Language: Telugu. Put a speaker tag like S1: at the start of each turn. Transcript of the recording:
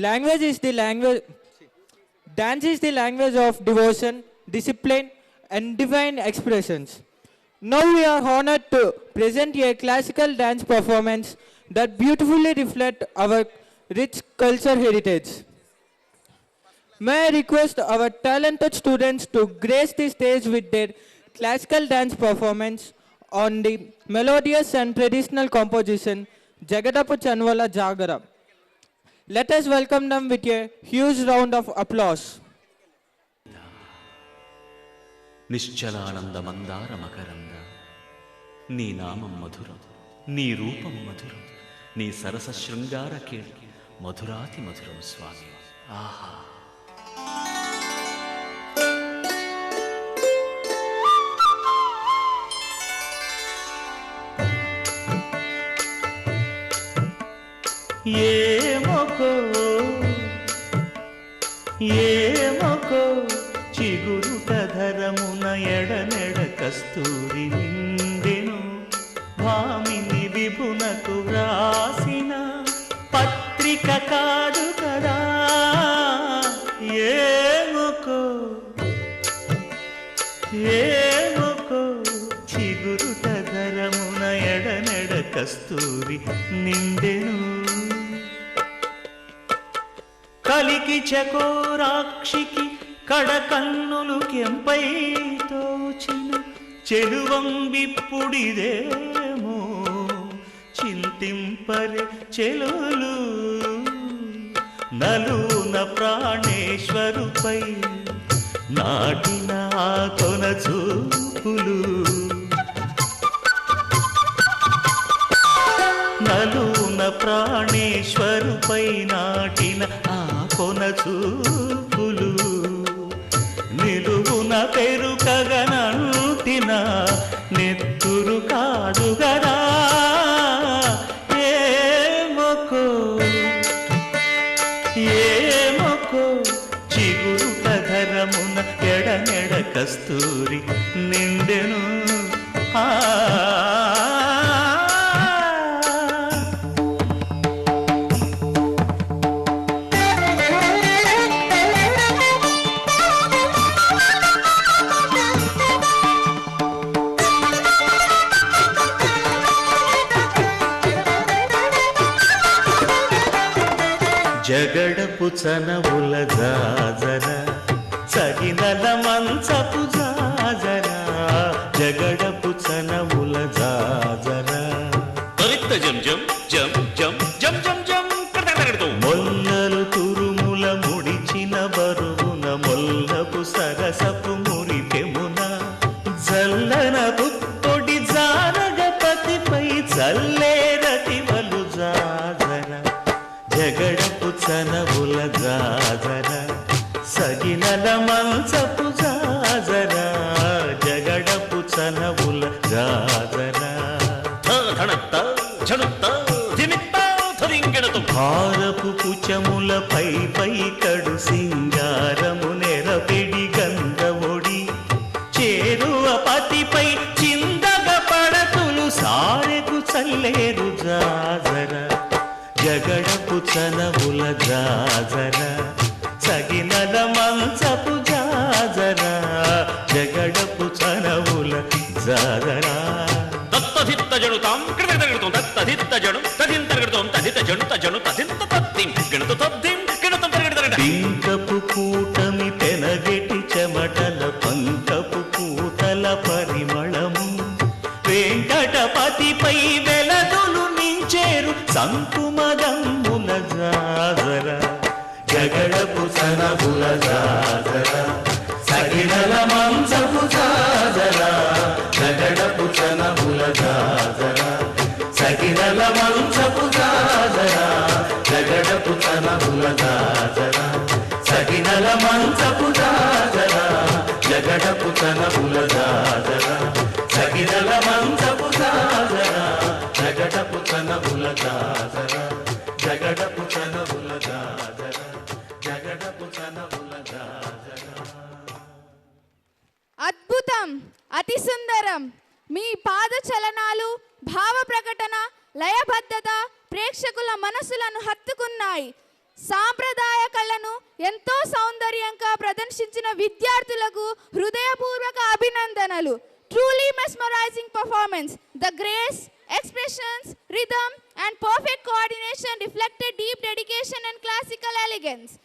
S1: Language is the language. Dance is the language of devotion, discipline, and divine expressions. Now we are honored to present a classical dance performance that beautifully reflects our rich culture heritage. May I request our talented students to grace the stage with their classical dance performance on the melodious and traditional composition Jagadapu Chanvala Jagara. Let us welcome them with a huge round of applause.
S2: నిశ్చలానంద మందార మకరంద నీ నామం మధురం, నీ రూపం మధురం, నీ సరస శృంగార కేళి మధురాతి మధురం స్వామి. ఆహా! ఏమోకో ఏమోకో చిగురుట ధరమున ఎడనెడ కస్తూరి నిండెను, భామిని విభునకు వ్రాసిన పత్రిక కాదు కదా. ఏమోకో ఏమోకో చిగురుట ధరమున ఎడనెడ కస్తూరి నిండెను, కలికి చకోరాక్షికి కడకన్నులు కెంపై తోచిన చెలువం విప్పుడిదేమో చింతింపరే చెలులు. నలున ప్రాణేశ్వరుపై నాటిన ఆ కొన చూపులు, నలున ప్రాణేశ్వరుపై నాటిన ఆ కొన చూపులు, నిలువున పెరుకగనంటిన నెత్తురు కాదు గదా. ఏమోకో ఏమోకో చిగురుట ధరమున ఎడనెడ కస్తూరి నిండెను. జగడపు చనవుల జాజర సగినల మంచపు జాజర, జగడపు చనవుల జాజర జం జం జం జం జం జం జం కడతగడతో మొల్లలు తురుముల ముడిచిన బరువున మొల్లపు సరసపు మురిపెమున జల్లన పుత్తొడి జానగపతిపై చల్లేరతివలు జాజర, జగడపు చనవుల జాజర సగినల మంచపు జాజర, జగడపు చనవుల జాజర. భారపు కుచముల పై పై కడు సింగారము నెరపెడి గంధముడి చేరువ పతిపై చిందగ పడతులు సారెకు చల్లేరు జాజర, జగడపు చనవుల జాజర సగినల మంచపు జాజర, జగడపు చనవుల జాజర. తత్తధిత్త జడుతాం కృతగడతాం తత్తధిత్త జడు తదింతగడతాం తదిత జడు తజడు తదింత తద్దిం గణత తద్దిం గణతం తరగడతరగడ. పింకపు కూటమి పెనగెటి చెమటల పంకపు పూతల పరిమళము వెంకటపతిపై వెలదులు నించేరు సంకుమదమ్ముల జాజర, జగడపు చనవుల జాజర సగినల మంచపు జాజర, జగడపు చనవుల జాజర సగినల మంచపు జాజర, జగడపు చనవుల జాజర సగినల మంచపు జాజర, జగడపు చనవుల జాజర సగినల మంచపు జాజర, జగడపు చనవుల జాజర, జగడపు చనవుల జాజర, జగడపు చనవుల జాజర.
S3: అద్భుతం, అతి సుందరం. మీ పాద చలనాలు, భావ ప్రకటన, లయబద్ధత ప్రేక్షకుల మనసులను హత్తుకున్నాయి. సాంప్రదాయ కళను ఎంతో సౌందర్యంగా ప్రదర్శించిన విద్యార్థులకు హృదయపూర్వక అభినందనలు. Truly mesmerizing performance. The grace, expressions, rhythm and perfect coordination reflected deep dedication and classical elegance.